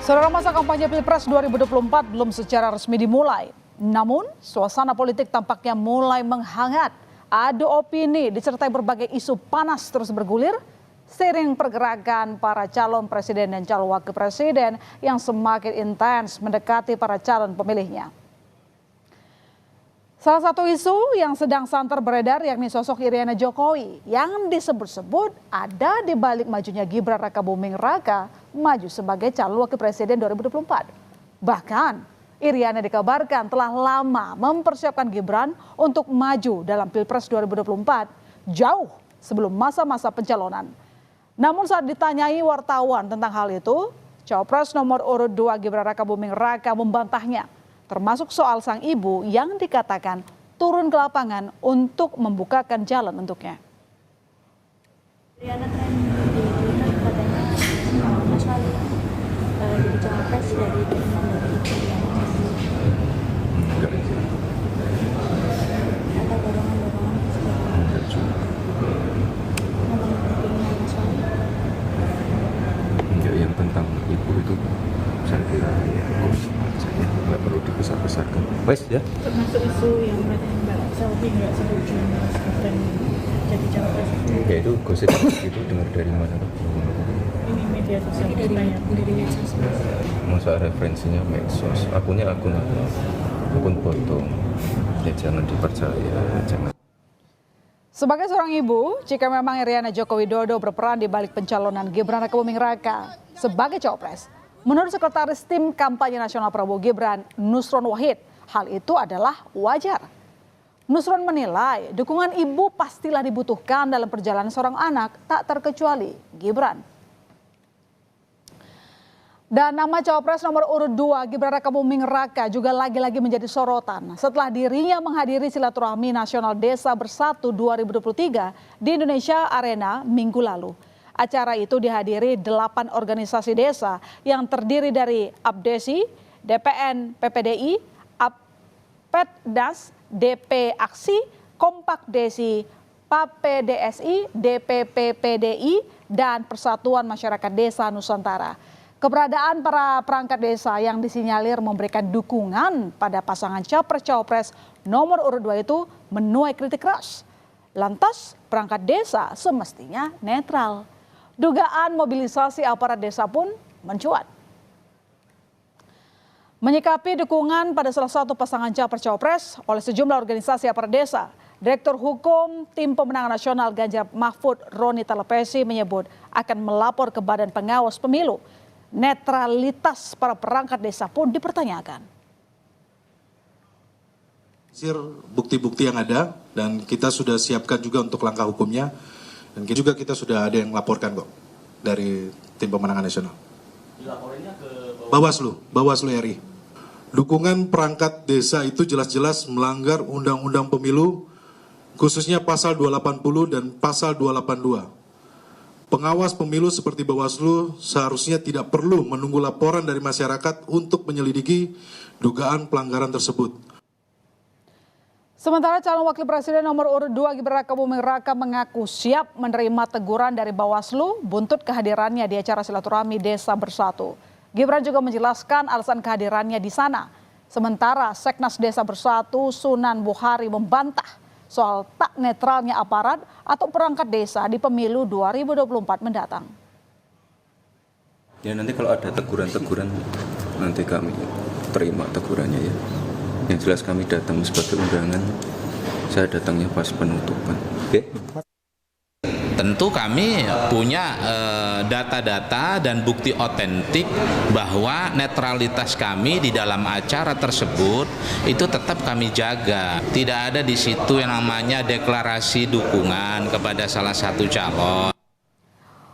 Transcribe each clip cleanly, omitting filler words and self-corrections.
Saudara, masa kampanye Pilpres 2024 belum secara resmi dimulai. Namun, suasana politik tampaknya mulai menghangat. Adu opini disertai berbagai isu panas terus bergulir seiring pergerakan para calon presiden dan calon wakil presiden yang semakin intens mendekati para calon pemilihnya. Salah satu isu yang sedang santer beredar yakni sosok Iriana Jokowi yang disebut-sebut ada di balik majunya Gibran Rakabuming Raka maju sebagai calon wakil presiden 2024. Bahkan Iriana dikabarkan telah lama mempersiapkan Gibran untuk maju dalam Pilpres 2024 jauh sebelum masa-masa pencalonan. Namun saat ditanyai wartawan tentang hal itu, Cawapres nomor urut 2 Gibran Rakabuming Raka membantahnya. Termasuk soal sang ibu yang dikatakan turun ke lapangan untuk membukakan jalan untuknya. Riana tren di Twitter katanya Mas Wali jadi cawapres dari keinginan dari ibu Riana. Ada dorongan-dorongan keinginan Mas Wali. Ya, yang tentang ibu itu saya kira saja nggak perlu dibesar-besarkan. Wes ya. Termasuk isu yang katanya Mbak Selvi nggak setuju Mas Gibran jadi cawapres. Ya itu gosip itu dengar dari mana? Ini media sosial dari medsos. Masa referensinya medsos, akun foto. Ya jangan dipercaya, jangan. Sebagai seorang ibu, jika memang Iriana Joko Widodo berperan di balik pencalonan Gibran Rakabuming Raka sebagai cawapres, menurut Sekretaris Tim Kampanye Nasional Prabowo Gibran, Nusron Wahid, hal itu adalah wajar. Nusron menilai dukungan ibu pastilah dibutuhkan dalam perjalanan seorang anak, tak terkecuali Gibran. Dan nama cawapres nomor urut 2 Gibran Rakabuming Raka juga lagi-lagi menjadi sorotan setelah dirinya menghadiri silaturahmi nasional Desa Bersatu 2023 di Indonesia Arena minggu lalu. Acara itu dihadiri 8 organisasi desa yang terdiri dari APDESI, DPN PPDI, APEDDAS, DP Aksi, Kompak Desi, PAPDSI, DPP PDI, dan Persatuan Masyarakat Desa Nusantara. Keberadaan para perangkat desa yang disinyalir memberikan dukungan pada pasangan capres-cawapres nomor urut 2 itu menuai kritik keras. Lantas perangkat desa semestinya netral. Dugaan mobilisasi aparat desa pun mencuat. Menyikapi dukungan pada salah satu pasangan capres-cawapres oleh sejumlah organisasi aparat desa, Direktur Hukum Tim Pemenangan Nasional Ganjar Mahfud Roni Talapesi menyebut akan melapor ke Badan Pengawas Pemilu. Netralitas para perangkat desa pun dipertanyakan. Bukti-bukti yang ada dan kita sudah siapkan juga untuk langkah hukumnya dan juga kita sudah ada yang laporkan kok dari Tim Pemenangan Nasional. Dilaporinnya ke Bawaslu RI. Dukungan perangkat desa itu jelas-jelas melanggar Undang-Undang Pemilu khususnya pasal 280 dan pasal 282. Pengawas pemilu seperti Bawaslu seharusnya tidak perlu menunggu laporan dari masyarakat untuk menyelidiki dugaan pelanggaran tersebut. Sementara calon wakil presiden nomor urut 2 Gibran Rakabuming Raka mengaku siap menerima teguran dari Bawaslu buntut kehadirannya di acara silaturahmi Desa Bersatu. Gibran juga menjelaskan alasan kehadirannya di sana. Sementara Seknas Desa Bersatu Sunan Buhari membantah soal tak netralnya aparat atau perangkat desa di pemilu 2024 mendatang. Ya nanti kalau ada teguran-teguran nanti kami terima tegurannya ya. Yang jelas kami datang sebagai undangan, saya datangnya pas penutupan. Oke? Tentu kami punya data-data dan bukti otentik bahwa netralitas kami di dalam acara tersebut itu tetap kami jaga. Tidak ada di situ yang namanya deklarasi dukungan kepada salah satu calon.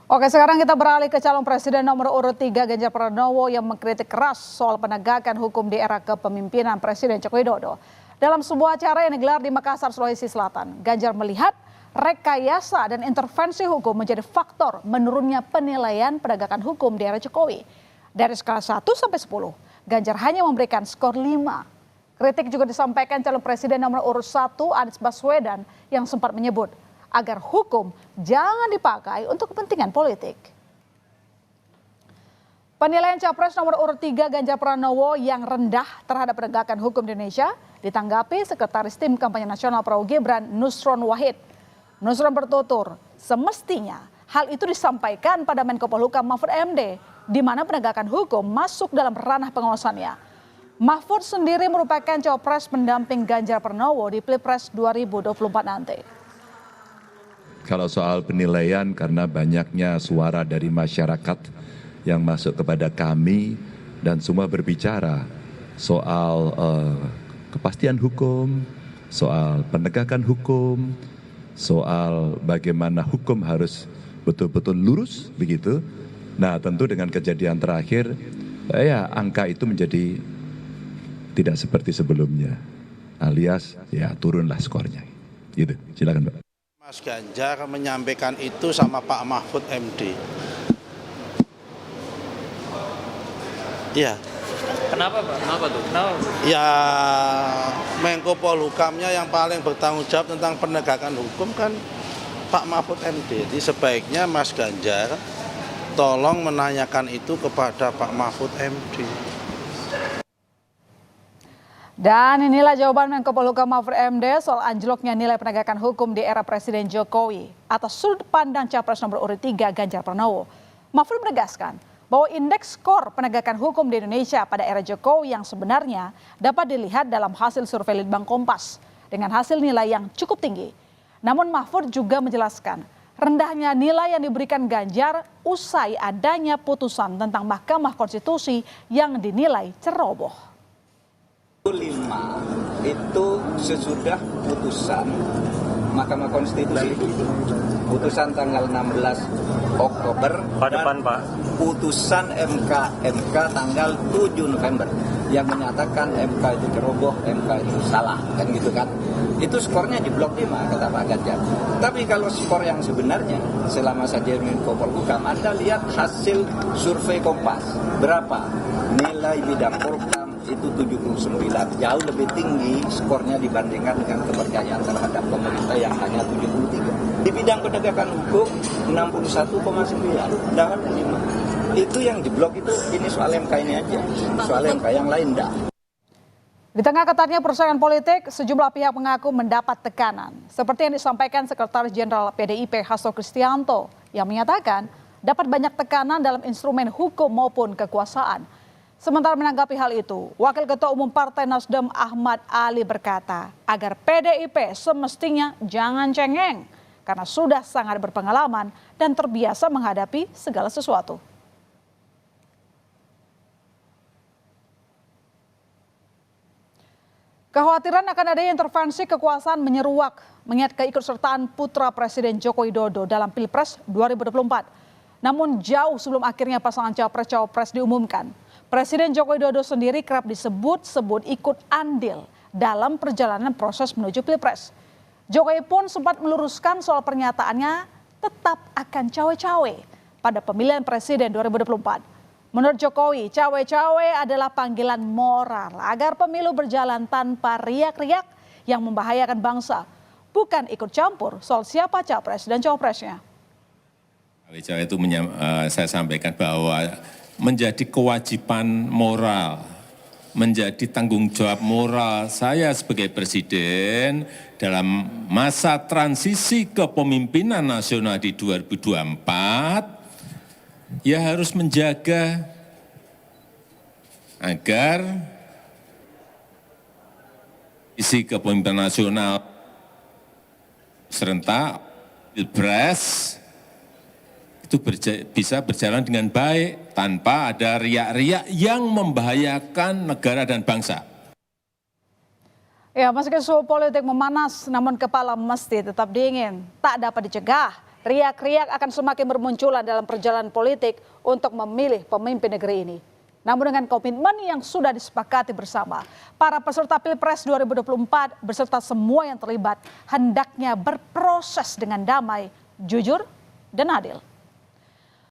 Oke, sekarang kita beralih ke calon presiden nomor urut 3 Ganjar Pranowo yang mengkritik keras soal penegakan hukum di era kepemimpinan Presiden Joko Widodo. Dalam sebuah acara yang digelar di Makassar, Sulawesi Selatan, Ganjar melihat rekayasa dan intervensi hukum menjadi faktor menurunnya penilaian penegakan hukum di era Jokowi. Dari skala 1 sampai 10, Ganjar hanya memberikan skor 5. Kritik juga disampaikan calon presiden nomor urut 1 Anies Baswedan yang sempat menyebut agar hukum jangan dipakai untuk kepentingan politik. Penilaian Capres nomor urut 3 Ganjar Pranowo yang rendah terhadap penegakan hukum di Indonesia ditanggapi Sekretaris Tim Kampanye Nasional Prabowo Gibran Nusron Wahid. Nusron bertutur, semestinya hal itu disampaikan pada Menko Polhukam Mahfud MD, di mana penegakan hukum masuk dalam ranah pengawasannya. Mahfud sendiri merupakan Capres pendamping Ganjar Pranowo di Pilpres 2024 nanti. Kalau soal penilaian karena banyaknya suara dari masyarakat yang masuk kepada kami dan semua berbicara soal kepastian hukum, soal penegakan hukum, soal bagaimana hukum harus betul-betul lurus begitu. Nah, tentu dengan kejadian terakhir ya angka itu menjadi tidak seperti sebelumnya. Alias ya turunlah skornya. Gitu. Silakan, Pak. Mas Ganjar menyampaikan itu sama Pak Mahfud MD. Ya. Kenapa Pak? Kenapa tuh? Kenapa? Ya Menko Polhukamnya yang paling bertanggung jawab tentang penegakan hukum kan Pak Mahfud MD. Jadi sebaiknya Mas Ganjar tolong menanyakan itu kepada Pak Mahfud MD. Dan inilah jawaban Menko Polhukam Mahfud MD soal anjloknya nilai penegakan hukum di era Presiden Jokowi atas sudut pandang Capres nomor urut 3 Ganjar Pranowo. Mahfud menegaskan bahwa indeks skor penegakan hukum di Indonesia pada era Jokowi yang sebenarnya dapat dilihat dalam hasil survei Litbang Kompas dengan hasil nilai yang cukup tinggi. Namun Mahfud juga menjelaskan rendahnya nilai yang diberikan Ganjar usai adanya putusan tentang Mahkamah Konstitusi yang dinilai ceroboh. 5 itu sesudah putusan Mahkamah Konstitusi, putusan tanggal 16 Oktober dan putusan MK tanggal 7 November yang menyatakan MK itu ceroboh, MK itu salah, kan gitu kan. Itu skornya di blok 5 kata Pak Ganjar. Tapi kalau skor yang sebenarnya selama saja Menko Polhukam, Anda lihat hasil survei Kompas berapa nilai bidang Polhukam itu 79, jauh lebih tinggi skornya dibandingkan dengan kepercayaan terhadap pemerintah yang hanya 73. Di bidang penegakan hukum 61,9, dan 5. Itu yang jeblok itu ini soal MK ini aja, soal MK yang lain enggak. Di tengah ketatnya persaingan politik, sejumlah pihak mengaku mendapat tekanan. Seperti yang disampaikan Sekretaris Jenderal PDIP Hasto Kristianto yang menyatakan dapat banyak tekanan dalam instrumen hukum maupun kekuasaan. Sementara menanggapi hal itu, Wakil Ketua Umum Partai Nasdem Ahmad Ali berkata agar PDIP semestinya jangan cengeng karena sudah sangat berpengalaman dan terbiasa menghadapi segala sesuatu. Kekhawatiran akan adanya intervensi kekuasaan menyeruak mengingat keikutsertaan putra Presiden Joko Widodo dalam Pilpres 2024. Namun jauh sebelum akhirnya pasangan Capres-Cawapres diumumkan, Presiden Joko Widodo sendiri kerap disebut-sebut ikut andil dalam perjalanan proses menuju Pilpres. Jokowi pun sempat meluruskan soal pernyataannya tetap akan cawe-cawe pada pemilihan Presiden 2024. Menurut Jokowi, cawe-cawe adalah panggilan moral agar pemilu berjalan tanpa riak-riak yang membahayakan bangsa, bukan ikut campur soal siapa capres dan cawapresnya. Cawe-cawe itu saya sampaikan bahwa menjadi kewajiban moral, menjadi tanggung jawab moral saya sebagai presiden dalam masa transisi kepemimpinan nasional di 2024, ya harus menjaga agar isi kepemimpinan nasional serentak Pilpres itu bisa berjalan dengan baik tanpa ada riak-riak yang membahayakan negara dan bangsa. Ya, meski suhu politik memanas, namun kepala mesti tetap dingin. Tak dapat dicegah, riak-riak akan semakin bermunculan dalam perjalanan politik untuk memilih pemimpin negeri ini. Namun dengan komitmen yang sudah disepakati bersama, para peserta Pilpres 2024 beserta semua yang terlibat hendaknya berproses dengan damai, jujur, dan adil.